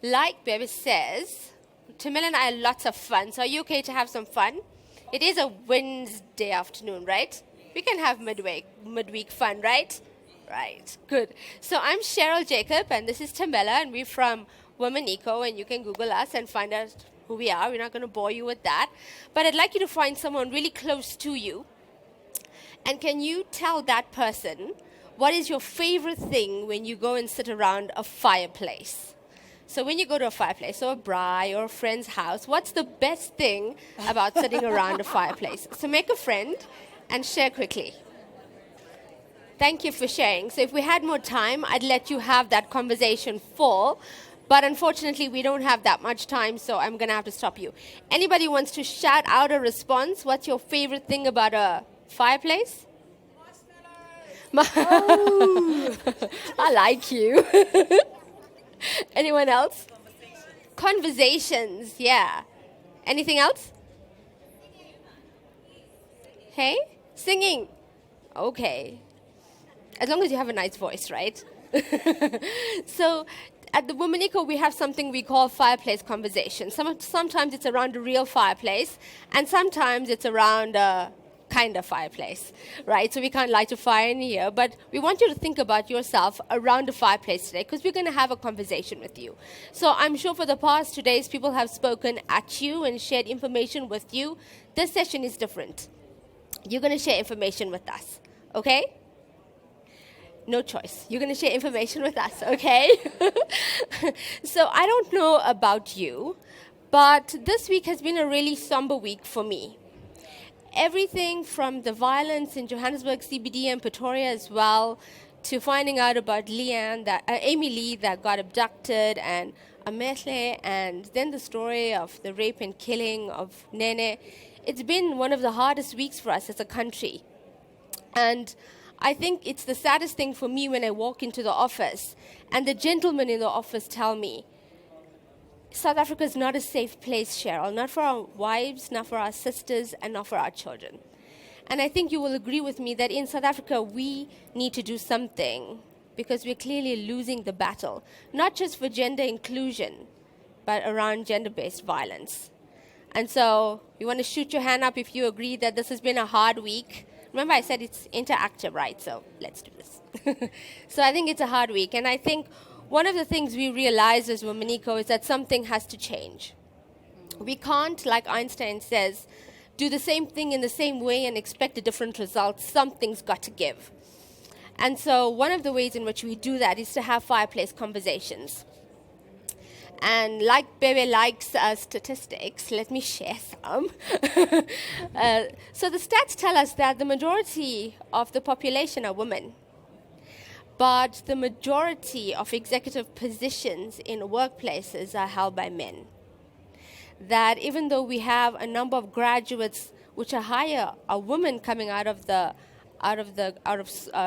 like Bebe says, Thembela and I are lots of fun. So are you okay to have some fun? It is a Wednesday afternoon, right? We can have midweek fun, right? Right, good. So I'm Cheryl Jacob, and this is Thembela, and we're from Womaniko, and you can Google us and find out who we are. We're not going to bore you with that. But I'd like you to find someone really close to you. And can you tell that person what is your favorite thing when you go and sit around a fireplace? So when you go to a fireplace or a braai or a friend's house, what's the best thing about sitting around a fireplace? So make a friend and share quickly. Thank you for sharing. So if we had more time, I'd let you have that conversation full. But unfortunately, we don't have that much time, so I'm going to have to stop you. Anybody wants to shout out a response? What's your favorite thing about a fireplace? Oh. I like you. Anyone else? Conversations, yeah. Anything else? Hey? Singing. Okay. As long as you have a nice voice, right? So at the Womaniko, we have something we call fireplace conversations. Sometimes it's around a real fireplace, and sometimes it's around a kind of fireplace, right? So we can't light a fire in here, but we want you to think about yourself around a fireplace today, because we're going to have a conversation with you. So I'm sure for the past 2 days, people have spoken at you and shared information with you. This session is different. You're going to share information with us, okay? No choice. You're going to share information with us, okay? So I don't know about you, but this week has been a really somber week for me. Everything from the violence in Johannesburg, CBD, and Pretoria as well, to finding out about Amy Lee that got abducted, and Amehle, and then the story of the rape and killing of Nene. It's been one of the hardest weeks for us as a country. And I think it's the saddest thing for me when I walk into the office and the gentlemen in the office tell me, South Africa is not a safe place, Cheryl, not for our wives, not for our sisters, and not for our children. And I think you will agree with me that in South Africa, we need to do something, because we're clearly losing the battle, not just for gender inclusion, but around gender-based violence. And so you want to shoot your hand up if you agree that this has been a hard week. Remember, I said it's interactive, right? So let's do this. So I think it's a hard week. And I think one of the things we realize as Womaniko is that something has to change. We can't, like Einstein says, do the same thing in the same way and expect a different result. Something's got to give. And so one of the ways in which we do that is to have fireplace conversations. And like Bebe likes statistics, let me share some. So the stats tell us that the majority of the population are women. But the majority of executive positions in workplaces are held by men. That even though we have a number of graduates which are higher, are women coming out of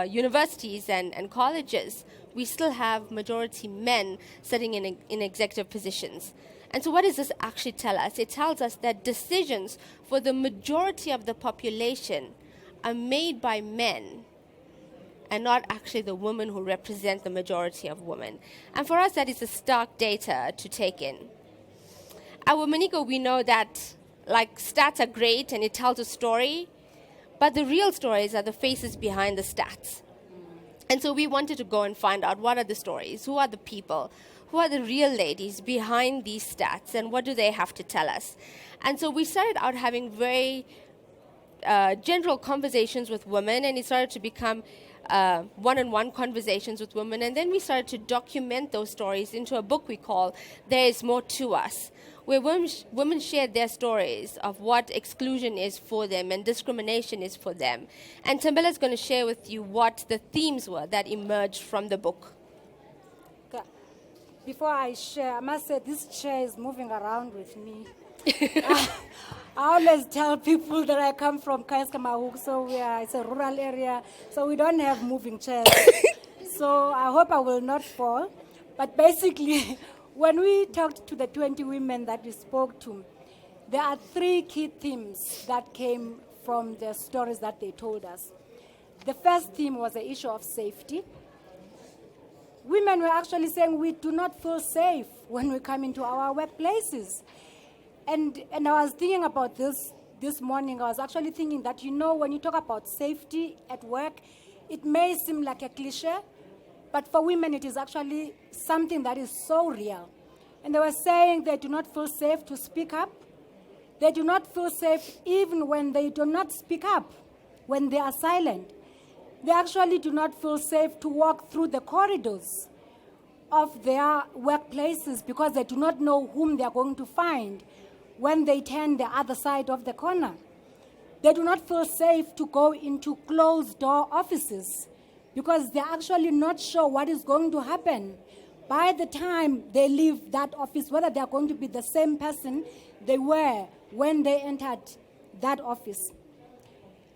universities and colleges, we still have majority men sitting in executive positions. And so what does this actually tell us? It tells us that decisions for the majority of the population are made by men, and not actually the women who represent the majority of women. And for us, that is a stark data to take in. At Womaniko, we know that stats are great and it tells a story, but the real stories are the faces behind the stats. And so we wanted to go and find out what are the stories, who are the people, who are the real ladies behind these stats, and what do they have to tell us. And so we started out having very general conversations with women, and it started to become one-on-one conversations with women, and then we started to document those stories into a book we call There Is More to Us, where women shared their stories of what exclusion is for them and discrimination is for them. And Thembela is going to share with you what the themes were that emerged from the book. Okay. Before I share, I must say this chair is moving around with me. I always tell people that I come from Kaiskamahoek, so it's a rural area, so we don't have moving chairs. So I hope I will not fall. But basically, when we talked to the 20 women that we spoke to, there are 3 key themes that came from the stories that they told us. The first theme was the issue of safety. Women were actually saying we do not feel safe when we come into our workplaces. And I was thinking about this morning. I was actually thinking that, when you talk about safety at work, it may seem like a cliche, but for women it is actually something that is so real. And they were saying they do not feel safe to speak up. They do not feel safe even when they do not speak up, when they are silent. They actually do not feel safe to walk through the corridors of their workplaces because they do not know whom they are going to find when they turn the other side of the corner. They do not feel safe to go into closed-door offices because they're actually not sure what is going to happen by the time they leave that office, whether they are going to be the same person they were when they entered that office.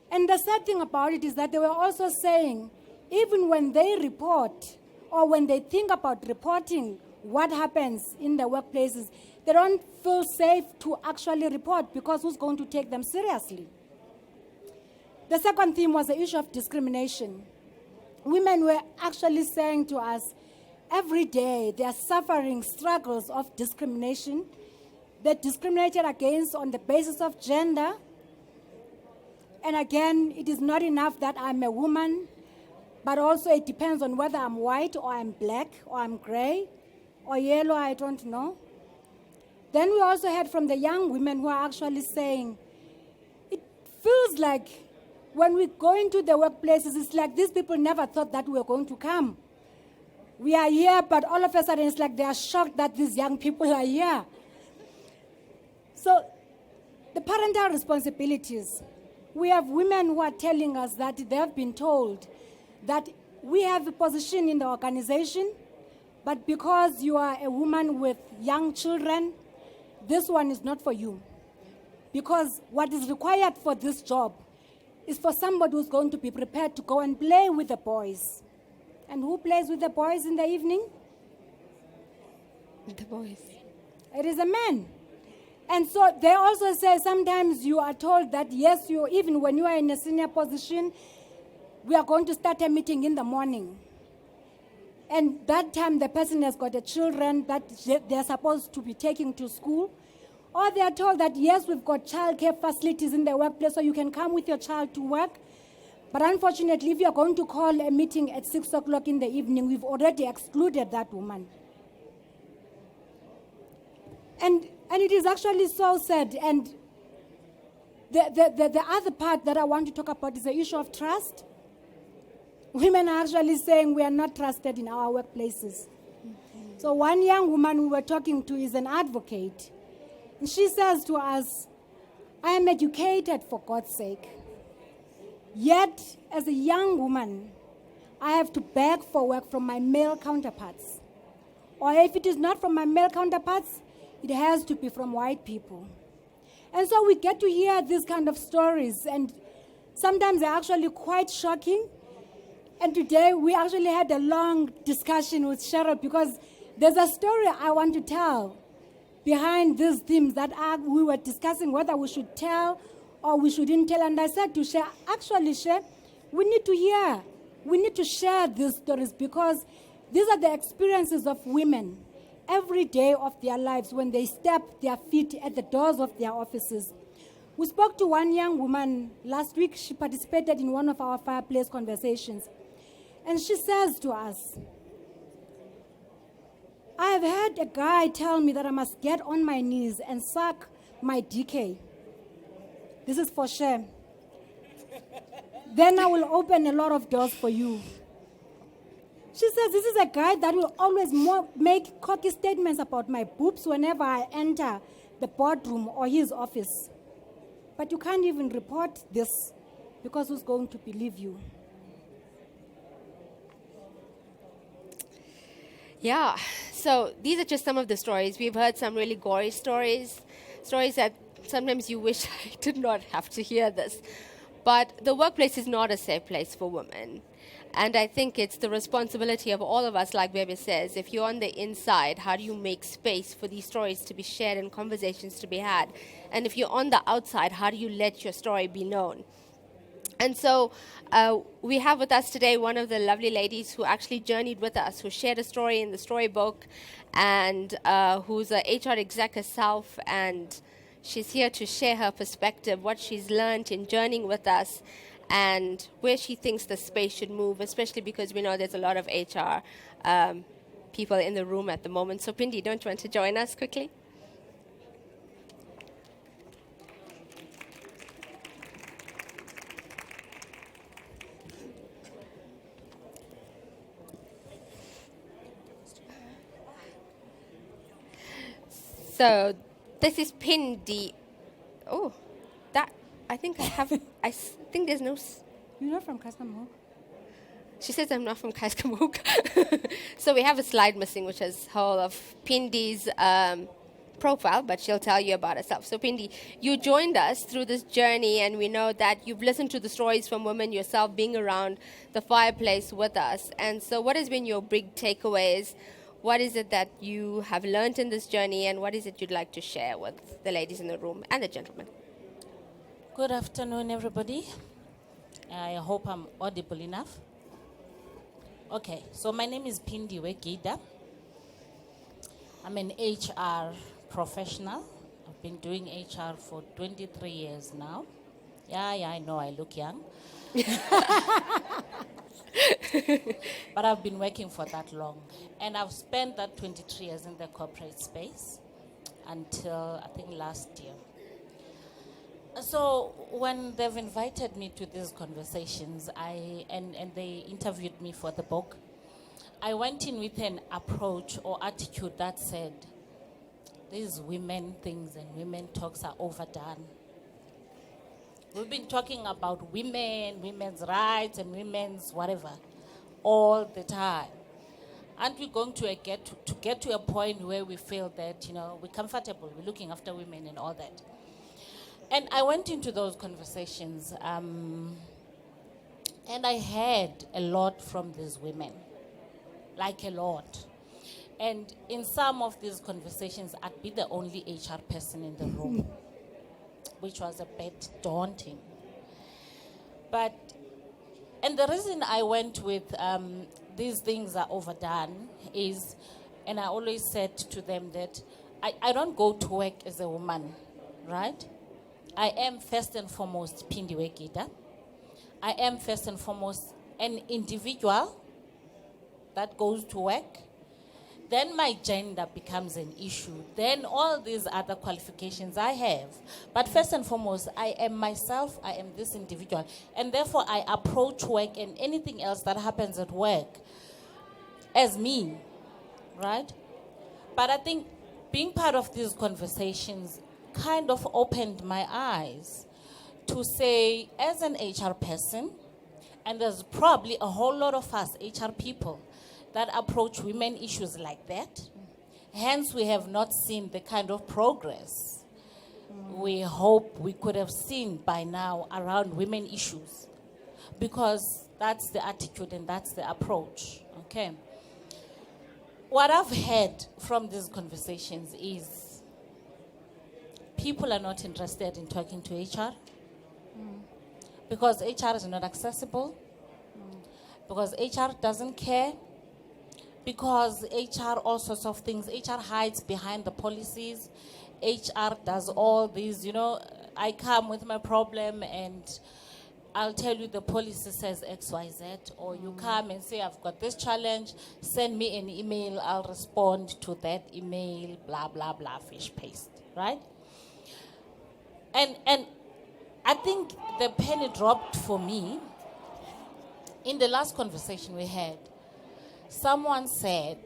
And the sad thing about it is that they were also saying, even when they report or when they think about reporting what happens in the workplaces, they don't feel safe to actually report because who's going to take them seriously? The second theme was the issue of discrimination. Women were actually saying to us, every day they are suffering struggles of discrimination. They're discriminated against on the basis of gender. And again, it is not enough that I'm a woman, but also it depends on whether I'm white or I'm black or I'm gray or yellow, I don't know. Then we also heard from the young women who are actually saying, it feels like when we go into the workplaces, it's like these people never thought that we were going to come. We are here, but all of a sudden it's like they are shocked that these young people are here. So the parental responsibilities. We have women who are telling us that they have been told that we have a position in the organization, but because you are a woman with young children, this one is not for you. Because what is required for this job is for somebody who's going to be prepared to go and play with the boys. And who plays with the boys in the evening? The boys. It is a man. And so they also say sometimes you are told that, yes, even when you are in a senior position, we are going to start a meeting in the morning. And that time the person has got the children that they're supposed to be taking to school. Or they are told that, yes, we've got childcare facilities in the workplace, so you can come with your child to work. But unfortunately, if you're going to call a meeting at 6 o'clock in the evening, we've already excluded that woman. And it is actually so sad. And the other part that I want to talk about is the issue of trust. Women are actually saying we are not trusted in our workplaces. Mm-hmm. So one young woman we were talking to is an advocate. And she says to us, I am educated for God's sake. Yet, as a young woman, I have to beg for work from my male counterparts. Or if it is not from my male counterparts, it has to be from white people. And so we get to hear these kind of stories, and sometimes they're actually quite shocking. And today we actually had a long discussion with Cheryl because there's a story I want to tell behind these themes that we were discussing whether we should tell or we shouldn't tell. And I said to Cheryl, actually, Cheryl, we need to hear. We need to share these stories because these are the experiences of women every day of their lives when they step their feet at the doors of their offices. We spoke to one young woman last week. She participated in one of our fireplace conversations. And she says to us, I have had a guy tell me that I must get on my knees and suck my DK. This is for sure. Then I will open a lot of doors for you. She says, this is a guy that will always make cocky statements about my boobs whenever I enter the boardroom or his office. But you can't even report this because who's going to believe you? Yeah, so these are just some of the stories. We've heard some really gory stories that sometimes you wish I did not have to hear this. But the workplace is not a safe place for women. And I think it's the responsibility of all of us, like Bebe says, if you're on the inside, how do you make space for these stories to be shared and conversations to be had? And if you're on the outside, how do you let your story be known? And so we have with us today one of the lovely ladies who actually journeyed with us, who shared a story in the storybook, and who's a HR exec herself, and she's here to share her perspective, what she's learned in journeying with us, and where she thinks the space should move, especially because we know there's a lot of HR people in the room at the moment. So Pindi, don't you want to join us quickly? So this is Pindi. Oh, that I think I have. Think there's no. You're not from Kastamok? She says I'm not from Kastamok. So we have a slide missing, which is whole of Pindi's profile, but she'll tell you about herself. So Pindi, you joined us through this journey, and we know that you've listened to the stories from women yourself, being around the fireplace with us. And so, what has been your big takeaways? What is it that you have learned in this journey, and what is it you'd like to share with the ladies in the room and the gentlemen? Good afternoon, everybody. I hope I'm audible enough. Okay, so my name is Pindi Wegida. I'm an HR professional. I've been doing HR for 23 years now. Yeah, I know I look young. But I've been working for that long. And I've spent that 23 years in the corporate space until, I think, last year. So when they've invited me to these conversations, and they interviewed me for the book, I went in with an approach or attitude that said, these women things and women talks are overdone. We've been talking about women, women's rights, and women's whatever all the time. Aren't we going to get to a point where we feel that, we're comfortable, we're looking after women and all that? And I went into those conversations, and I heard a lot from these women, like a lot. And in some of these conversations, I'd be the only HR person in the room, which was a bit daunting. And the reason I went with these things are overdone is, and I always said to them that I don't go to work as a woman, right? I am first and foremost Pindi Wegida. I am first and foremost an individual that goes to work. Then my gender becomes an issue. Then all these other qualifications I have. But first and foremost, I am myself, I am this individual. And therefore I approach work and anything else that happens at work as me, right? But I think being part of these conversations kind of opened my eyes to say, as an HR person, and there's probably a whole lot of us HR people that approach women issues like that. Hence, we have not seen the kind of progress we hope we could have seen by now around women issues, because that's the attitude and that's the approach, okay? What I've heard from these conversations is people are not interested in talking to HR because HR is not accessible, because HR doesn't care, because HR, all sorts of things. HR hides behind the policies. HR does all these, I come with my problem and I'll tell you the policy says X, Y, Z. Or you come and say, I've got this challenge, send me an email, I'll respond to that email, blah, blah, blah, fish paste, right? And I think the penny dropped for me in the last conversation we had. Someone said,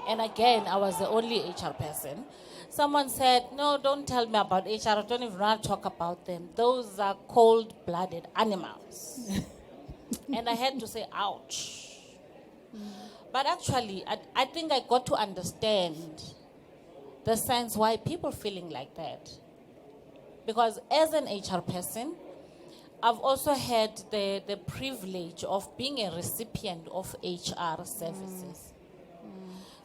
and again, I was the only HR person, someone said, no, don't tell me about HR, I don't even want to talk about them. Those are cold-blooded animals. And I had to say, ouch. But actually, I think I got to understand the sense why people feeling like that. Because as an HR person, I've also had the privilege of being a recipient of HR services.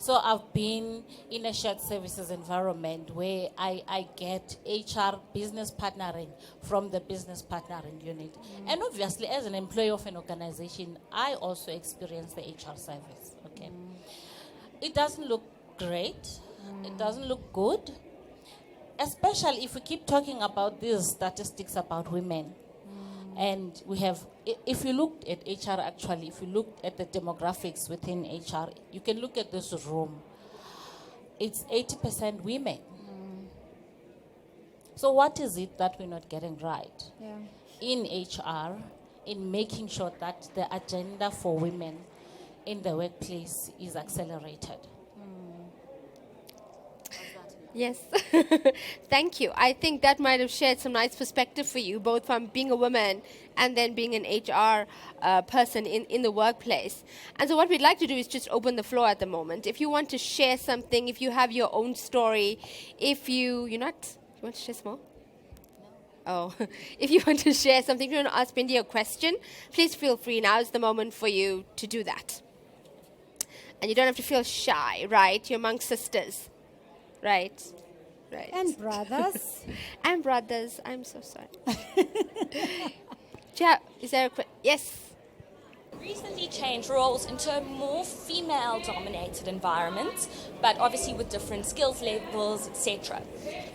So I've been in a shared services environment where I get HR business partnering from the business partnering unit. And obviously, as an employee of an organization, I also experience the HR service, okay? It doesn't look great. It doesn't look good, especially if we keep talking about these statistics about women. And we have, if you looked at HR actually, if you looked at the demographics within HR, you can look at this room. It's 80% women. So what is it that we're not getting right in HR, in making sure that the agenda for women in the workplace is accelerated? Yes. Thank you. I think that might have shared some nice perspective for you, both from being a woman and then being an HR person in the workplace. And so what we'd like to do is just open the floor at the moment. If you want to share something, if you have your own story, if you want to share small? Oh, if you want to share something, if you want to ask Bindi a question, please feel free. Now is the moment for you to do that. And you don't have to feel shy, right? You're among sisters. Right. And brothers. And brothers. I'm so sorry. Yeah, is there a question? Yes. Recently changed roles into a more female-dominated environment, but obviously with different skills levels, etc.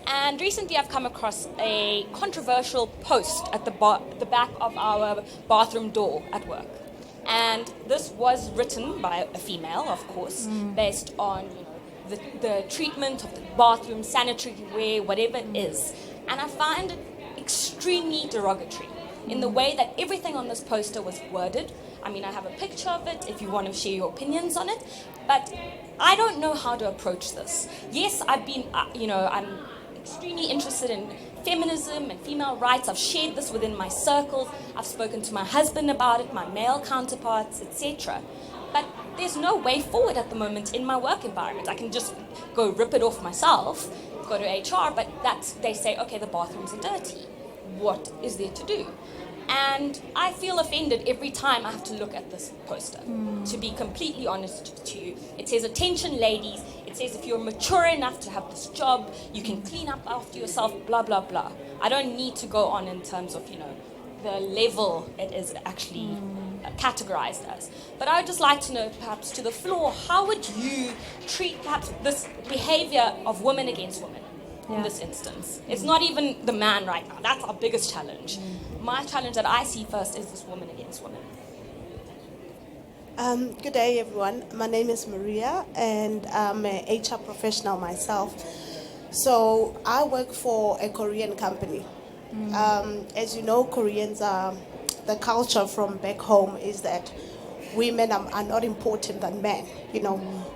And recently I've come across a controversial post at the back of our bathroom door at work. And this was written by a female, of course, based on the treatment of the bathroom, sanitary ware, whatever it is. And I find it extremely derogatory in the way that everything on this poster was worded. I mean, I have a picture of it if you want to share your opinions on it, but I don't know how to approach this. Yes, I've been, I'm extremely interested in feminism and female rights. I've shared this within my circles. I've spoken to my husband about it, my male counterparts, etc. But there's no way forward at the moment in my work environment. I can just go rip it off myself, go to HR, but they say, okay, the bathrooms are dirty. What is there to do? And I feel offended every time I have to look at this poster, to be completely honest to you. It says, attention ladies. It says, if you're mature enough to have this job, you can clean up after yourself, blah, blah, blah. I don't need to go on in terms of, the level it is actually categorized as. But I would just like to know, perhaps to the floor, how would you treat perhaps this behavior of women against women in this instance? It's not even the man right now. That's our biggest challenge. My challenge that I see first is this woman against women. Good day, everyone. My name is Maria, and I'm an HR professional myself. So I work for a Korean company. As you know, Koreans are, the culture from back home is that women are not important than men.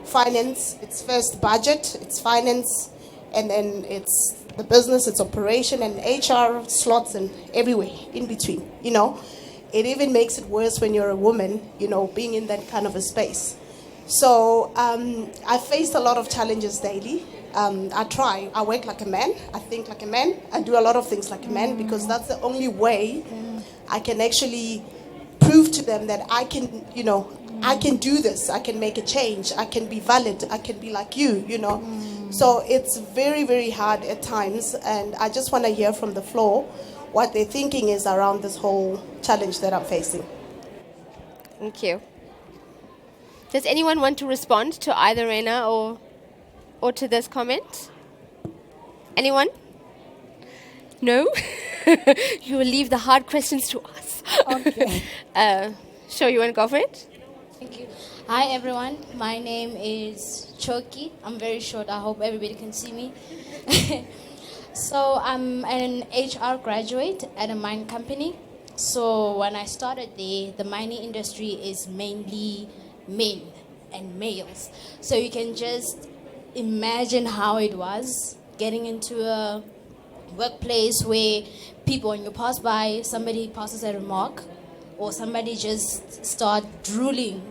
Finance, it's first budget, it's finance, and then it's the business, it's operation, and HR slots and everywhere in between. It even makes it worse when you're a woman, being in that kind of a space. So I faced a lot of challenges daily. I work like a man, I think like a man, I do a lot of things like a man, because that's the only way I can actually prove to them that I can, I can do this, I can make a change, I can be valid, I can be like you, So it's very, very hard at times, and I just want to hear from the floor what their thinking is around this whole challenge that I'm facing. Thank you. Does anyone want to respond to either Rena or to this comment? Anyone? No? You will leave the hard questions to us. Okay. Sure, you want to go for it? Thank you. Hi, everyone. My name is Choki. I'm very short. I hope everybody can see me. So I'm an HR graduate at a mine company. So when I started there, the mining industry is mainly men and males. So you can just imagine how it was getting into a workplace where people, when you pass by, somebody passes a remark or somebody just start drooling.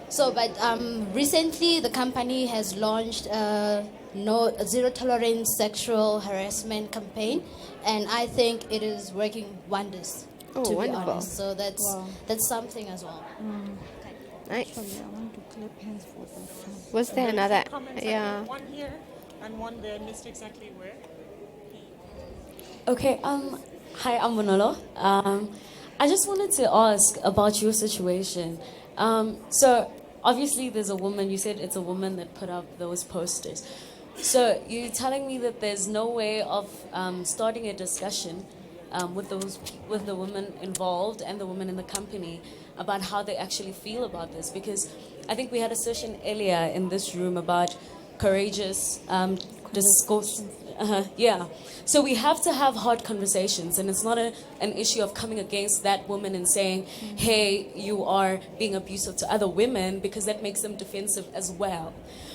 So, but recently the company has launched a zero tolerance sexual harassment campaign, and I think it is working wonders. Oh, to wonderful. be honest. So that's something as well. Nice. Actually, I want to clap hands for that. Was there another? Comments, Yeah. one here and one there, missed exactly where. Okay, hi, I'm Manolo. I just wanted to ask about your situation. So, obviously, there's a woman, you said it's a woman that put up those posters. So, you're telling me that there's no way of starting a discussion with the women involved and the women in the company about how they actually feel about this? Because I think we had a session earlier in this room about courageous discourse. Yeah. So we have to have hard conversations, and it's not an issue of coming against that woman and saying, hey, you are being abusive to other women, because that makes them defensive as well.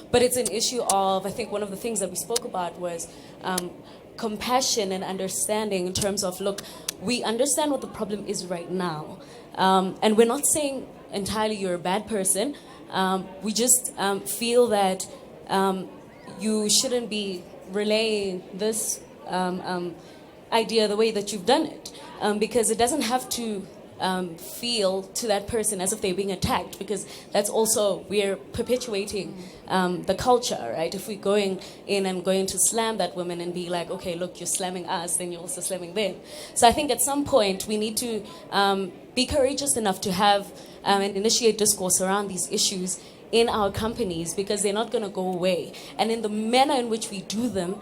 But it's an issue of, I think one of the things that we spoke about was compassion and understanding in terms of, look, we understand what the problem is right now. And we're not saying entirely you're a bad person. We just feel that you shouldn't be relaying this idea the way that you've done it, because it doesn't have to feel to that person as if they're being attacked, because that's also, we're perpetuating the culture, right? If we're going in and going to slam that woman and be like, okay, look, you're slamming us, then you're also slamming them. So I think at some point we need to be courageous enough to have and initiate discourse around these issues in our companies, because they're not going to go away. And in the manner in which we do them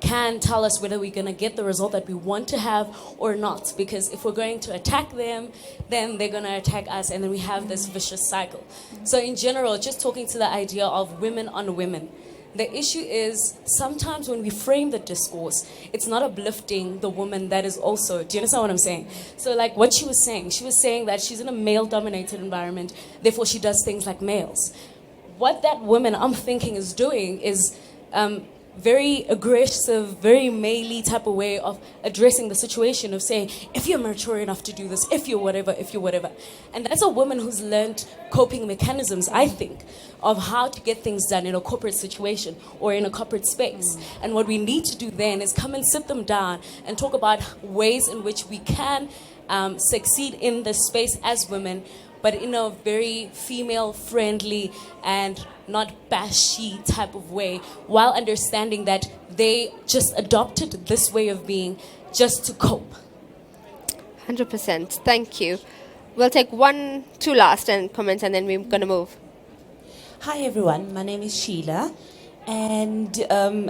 can tell us whether we're going to get the result that we want to have or not. Because if we're going to attack them, then they're going to attack us, and then we have this vicious cycle. So in general, just talking to the idea of women on women, the issue is sometimes when we frame the discourse, it's not uplifting the woman that is also, do you understand what I'm saying? So like what she was saying that she's in a male-dominated environment, therefore she does things like males. What that woman, I'm thinking, is doing is very aggressive, very male-y type of way of addressing the situation, of saying, if you're mature enough to do this, if you're whatever. And that's a woman who's learned coping mechanisms, I think, of how to get things done in a corporate situation or in a corporate space. And what we need to do then is come and sit them down and talk about ways in which we can succeed in this space as women, but in a very female-friendly and not bashy type of way, while understanding that they just adopted this way of being just to cope. 100%. Thank you. We'll take two last comments, and then we're going to move. Hi everyone, my name is Sheila, and I'm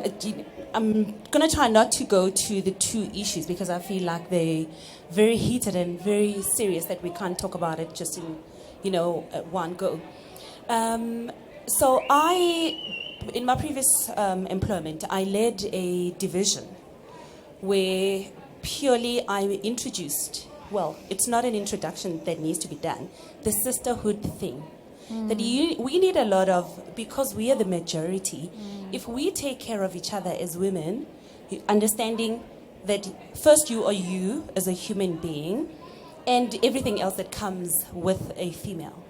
going to try not to go to the two issues because I feel like they're very heated and very serious, that we can't talk about it just in, at one go. So in my previous employment, I led a division where purely I introduced, well, it's not an introduction that needs to be done, the sisterhood thing. That we need a lot of, because we are the majority, if we take care of each other as women, understanding that first you are you as a human being, and everything else that comes with a female,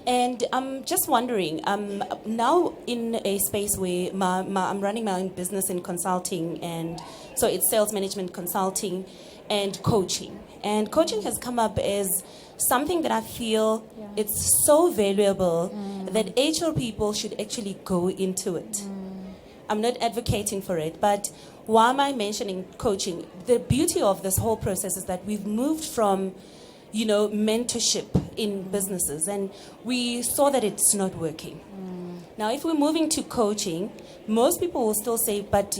And I'm just wondering, now in a space where I'm running my own business in consulting, and so it's sales management consulting and coaching. And coaching has come up as something that I feel it's so valuable that HR people should actually go into it. I'm not advocating for it, but why am I mentioning coaching? The beauty of this whole process is that we've moved from, mentorship in businesses, and we saw that it's not working. Now, if we're moving to coaching, most people will still say, but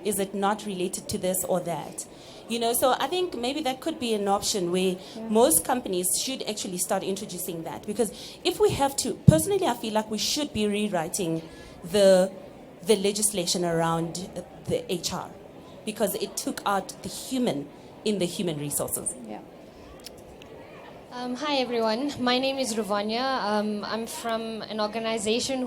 is it not related to this or that? So I think maybe that could be an option where most companies should actually start introducing that. Because if we have to, personally, I feel like we should be rewriting the legislation around the HR, because it took out the human in the human resources. Yeah. Hi everyone, my name is Ravanya. I'm from an organization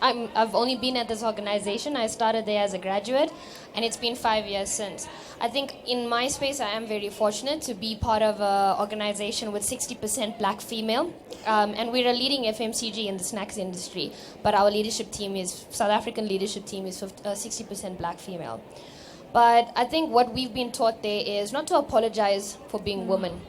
I've only been at this organization. I started there as a graduate, and it's been 5 years since. I think in my space I am very fortunate to be part of an organization with 60% black female, and we're a leading FMCG in the snacks industry, but our South African leadership team is 60% black female. But I think what we've been taught there is not to apologize for being women.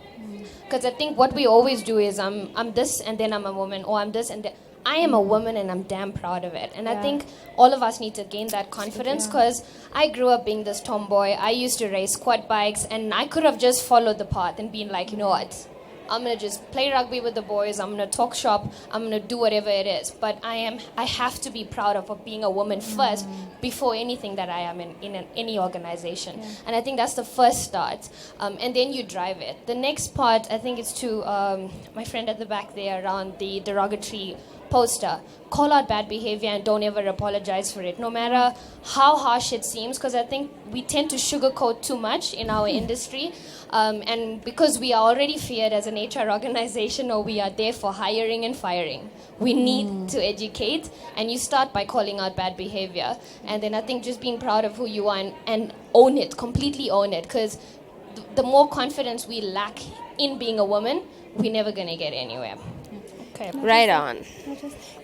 Because I think what we always do is I'm this and then I'm a woman, or I'm this and then I am a woman and I'm damn proud of it. And I think all of us need to gain that confidence, because I grew up being this tomboy. I used to race quad bikes, and I could have just followed the path and been like, you know what, I'm going to just play rugby with the boys, I'm going to talk shop, I'm going to do whatever it is. But I have to be proud of being a woman first before anything that I am in any organization. And I think that's the first start. And then you drive it. The next part, I think, is to my friend at the back there around the derogatory poster. Call out bad behavior and don't ever apologize for it, no matter how harsh it seems, because I think we tend to sugarcoat too much in our industry. And because we are already feared as an HR organization, or we are there for hiring and firing, we need to educate, and you start by calling out bad behavior. And then I think just being proud of who you are and own it, completely own it, because the more confidence we lack in being a woman, we're never going to get anywhere. Okay. Right on.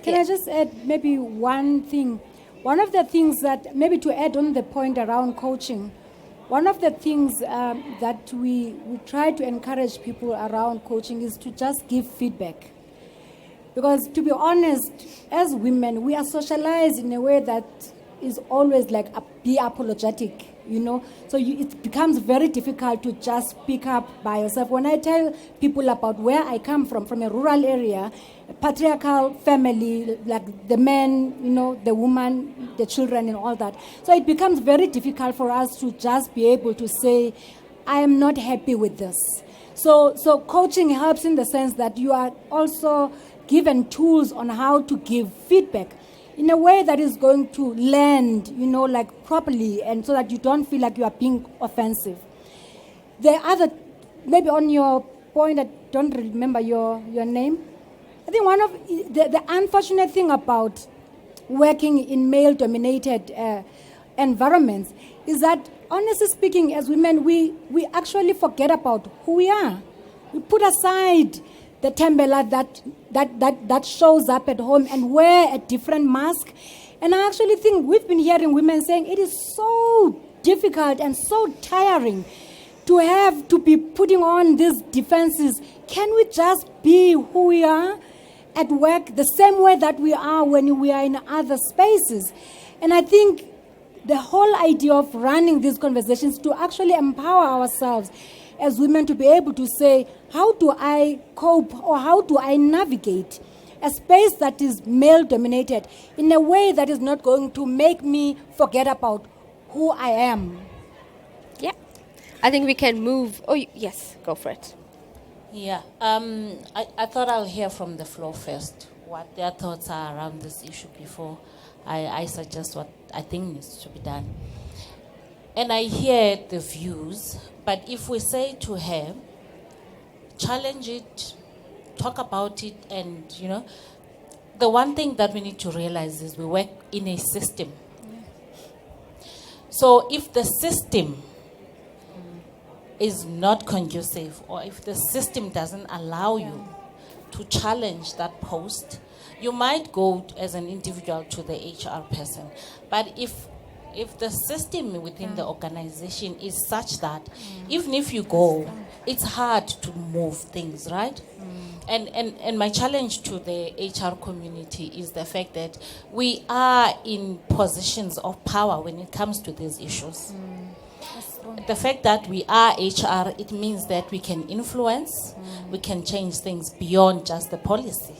Can I just add maybe one thing? One of the things that, maybe to add on the point around coaching, one of the things that we try to encourage people around coaching is to just give feedback. Because to be honest, as women, we are socialized in a way that is always like be apologetic, So it becomes very difficult to just speak up by yourself. When I tell people about where I come from a rural area, a patriarchal family, like the men, the woman, the children and all that. So it becomes very difficult for us to just be able to say, I am not happy with this. So coaching helps in the sense that you are also given tools on how to give feedback in a way that is going to land, like properly, and so that you don't feel like you are being offensive. The other, maybe on your point, I don't remember your name. I think one of the unfortunate thing about working in male-dominated environments is that, honestly speaking, as women, we actually forget about who we are. We put aside the Thembela that shows up at home and wear a different mask. And I actually think we've been hearing women saying it is so difficult and so tiring to have to be putting on these defenses. Can we just be who we are at work the same way that we are when we are in other spaces? And I think the whole idea of running these conversations to actually empower ourselves as women to be able to say, how do I cope or how do I navigate a space that is male-dominated in a way that is not going to make me forget about who I am? Yeah. I think we can move. Oh, yes, go for it. Yeah. I thought I'll hear from the floor first what their thoughts are around this issue before I suggest what I think needs to be done. And I hear the views, but if we say to her, challenge it, talk about it, and, the one thing that we need to realize is we work in a system. So if the system is not conducive, or if the system doesn't allow you to challenge that post, you might go as an individual to the HR person. But if the system within the organization is such that even if you go, it's hard to move things, right? And my challenge to the HR community is the fact that we are in positions of power when it comes to these issues. The fact that we are HR, it means that we can influence, we can change things beyond just the policy.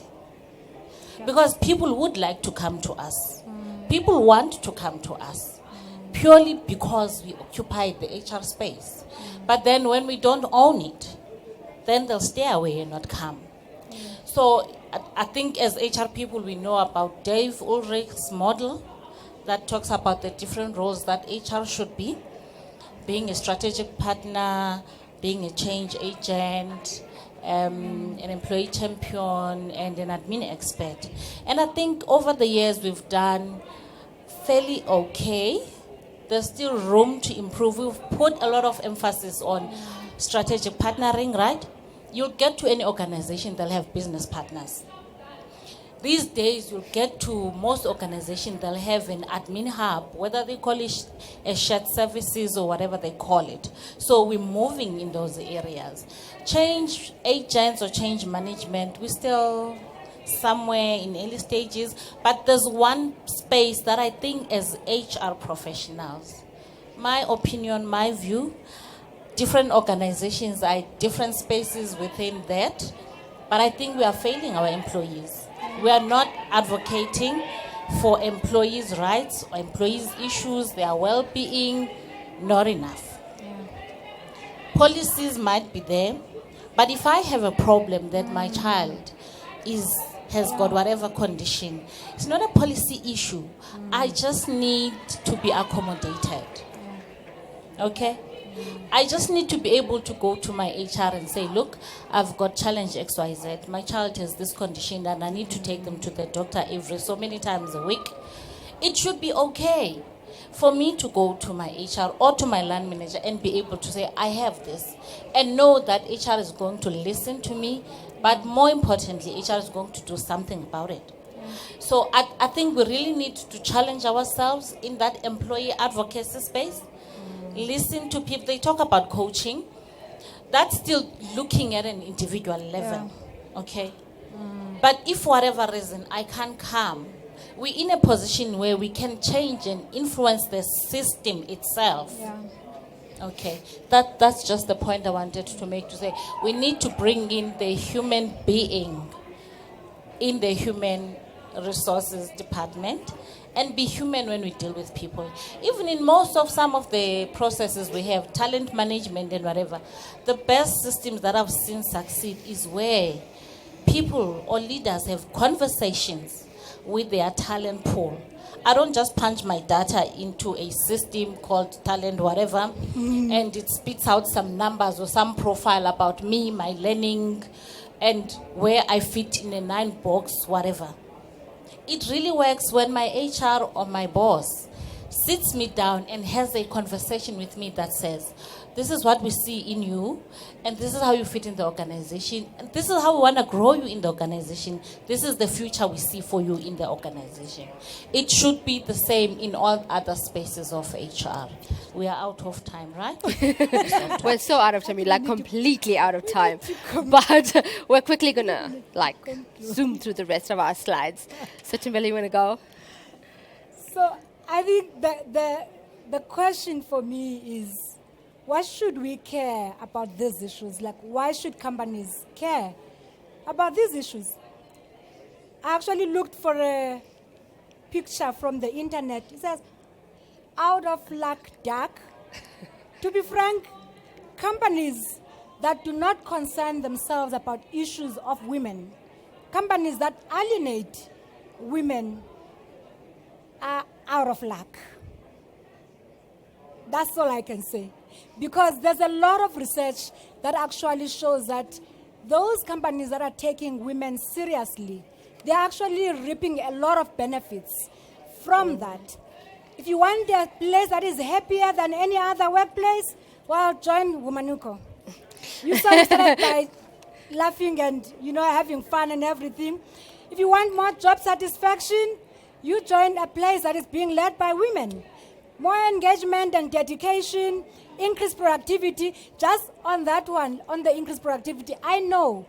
Because people would like to come to us. People want to come to us purely because we occupy the HR space. But then when we don't own it, then they'll stay away and not come. So I think as HR people, we know about Dave Ulrich's model that talks about the different roles that HR should be. Being a strategic partner, being a change agent, an employee champion, and an admin expert. And I think over the years we've done fairly okay. There's still room to improve. We've put a lot of emphasis on strategic partnering, right? You'll get to any organization, they'll have business partners. these days you'll get to most organizations, they'll have an admin hub, whether they call it a shared services or whatever they call it. So we're moving in those areas. Change agents or change management, we're still somewhere in early stages, but there's one space that I think as HR professionals, my opinion, my view, different organizations are different spaces within that, but I think we are failing our employees. We are not advocating for employees' rights or employees' issues, their well-being, not enough. Policies might be there, but if I have a problem that my child has got whatever condition, it's not a policy issue. I just need to be accommodated. Okay? I just need to be able to go to my HR and say, look, I've got challenge XYZ. My child has this condition and I need to take them to the doctor every so many times a week. It should be okay for me to go to my HR or to my land manager and be able to say, I have this. And know that HR is going to listen to me, but more importantly, HR is going to do something about it. So I think we really need to challenge ourselves in that employee advocacy space. Listen to people. They talk about coaching. That's still looking at an individual level. Okay? But if for whatever reason I can't come, we're in a position where we can change and influence the system itself. Okay, that's just the point I wanted to make, to say we need to bring in the human being in the human resources department and be human when we deal with people. Even in most of some of the processes we have, talent management and whatever, the best systems that I've seen succeed is where people or leaders have conversations with their talent pool. I don't just punch my data into a system called talent whatever, and it spits out some numbers or some profile about me, my learning, and where I fit in a 9-box, whatever. It really works when my HR or my boss sits me down and has a conversation with me that says, this is what we see in you, and this is how you fit in the organization, and this is how we want to grow you in the organization. This is the future we see for you in the organization. It should be the same in all other spaces of HR. We are out of time, right? We're so out of time, like completely out of time. But we're quickly gonna zoom through the rest of our slides. So Thembela, you wanna go? So I think the question for me is, why should we care about these issues? Like, why should companies care about these issues? I actually looked for a picture from the internet. It says, out of luck, duck. To be frank, companies that do not concern themselves about issues of women, companies that alienate women, are out of luck. That's all I can say. Because there's a lot of research that actually shows that those companies that are taking women seriously, they're actually reaping a lot of benefits from that. If you want a place that is happier than any other workplace, well, join Womaniko. You started by laughing and, having fun and everything. If you want more job satisfaction, you join a place that is being led by women. More engagement and dedication, increased productivity. Just on that one, on the increased productivity, I know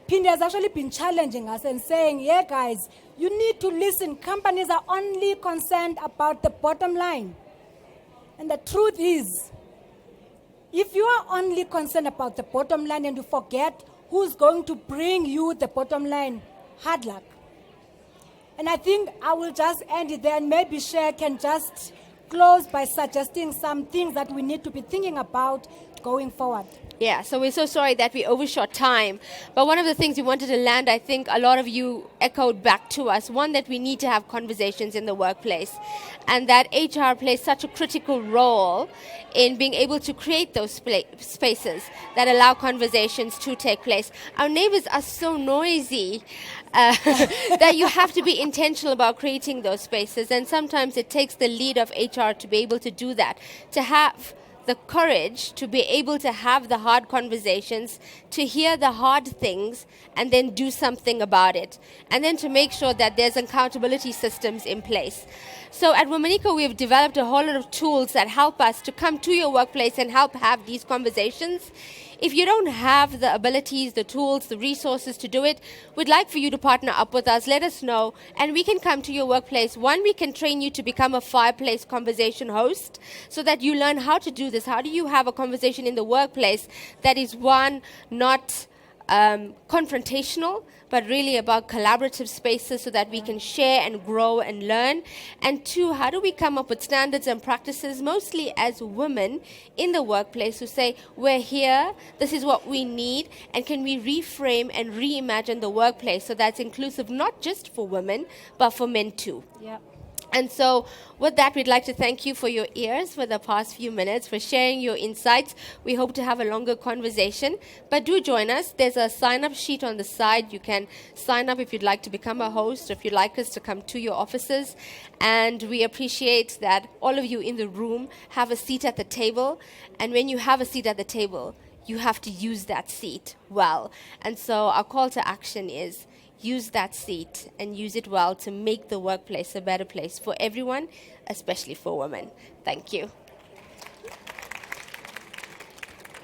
Pindi has actually been challenging us and saying, yeah, guys, you need to listen. Companies are only concerned about the bottom line. And the truth is, if you are only concerned about the bottom line and you forget who's going to bring you the bottom line, hard luck. And I think I will just end it there, and maybe Cher can just close by suggesting some things that we need to be thinking about going forward. Yeah, so we're so sorry that we overshot time. But one of the things we wanted to land, I think a lot of you echoed back to us. One, that we need to have conversations in the workplace. And that HR plays such a critical role in being able to create those spaces that allow conversations to take place. Our neighbors are so noisy that you have to be intentional about creating those spaces. And sometimes it takes the lead of HR to be able to do that, to have the courage to be able to have the hard conversations, to hear the hard things, and then do something about it. And then to make sure that there's accountability systems in place. So at Womaniko, we've developed a whole lot of tools that help us to come to your workplace and help have these conversations. If you don't have the abilities, the tools, the resources to do it, we'd like for you to partner up with us. Let us know, and we can come to your workplace. One, we can train you to become a fireplace conversation host so that you learn how to do this. How do you have a conversation in the workplace that is, one, not confrontational, but really about collaborative spaces so that we can share and grow and learn. And two, how do we come up with standards and practices, mostly as women in the workplace, who say, we're here, this is what we need, and can we reframe and reimagine the workplace so that's inclusive not just for women, but for men too. Yeah. And so with that, we'd like to thank you for your ears for the past few minutes, for sharing your insights. We hope to have a longer conversation, but do join us. There's a sign-up sheet on the side. You can sign up if you'd like to become a host, if you'd like us to come to your offices. And we appreciate that all of you in the room have a seat at the table. And when you have a seat at the table, you have to use that seat well. And so our call to action is, use that seat and use it well to make the workplace a better place for everyone, especially for women. Thank you.